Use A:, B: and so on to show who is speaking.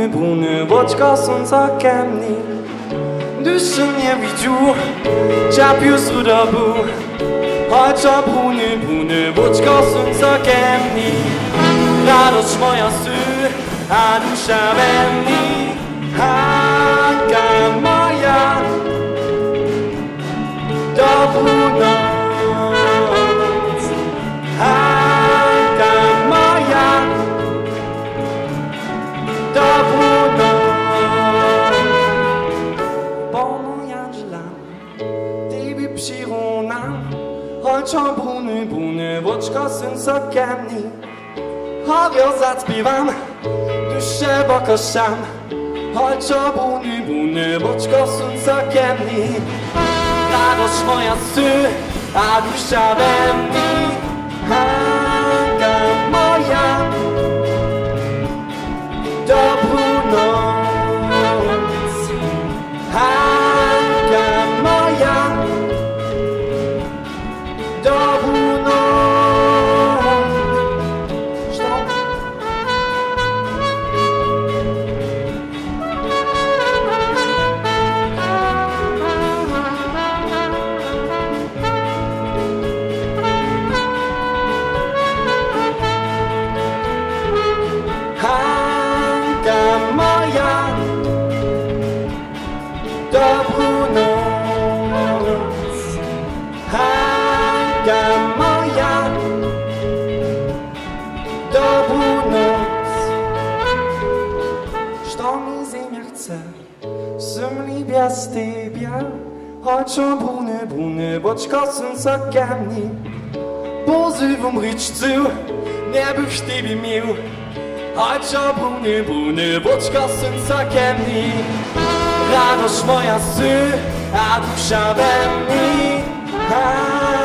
A: brune, boczka słońca kemni. Duszy nie widział, czapił z rudobu. Chodźa brune, boczka słońca kemni. Radość moja sy, a dusza we mnie. Hanka moja, dobrą noc. Hanka moja, dobrą noc. Bono Angela, tebe przyrona. Chodźa brune, boczka słońca kemni. Chodź, zaśpiewam, duszę bokoszam. Chodźa brune, boczka słońca kemni. Radość moja sy, a dusza we mnie. Hanka moja, dobrą noc. Hanka moja, dobrą noc. Hanka moja, dobrą noc. Hanka moja, dobrą noc. Что mi ziemia chce, земли без тебя. Chodźa brune, boczka słońca kemni. Pozywam ryczcu, nie bych ciebie mił. Chodźa brune, boczka słońca kemni. Radość moja sy, a dusza we mnie.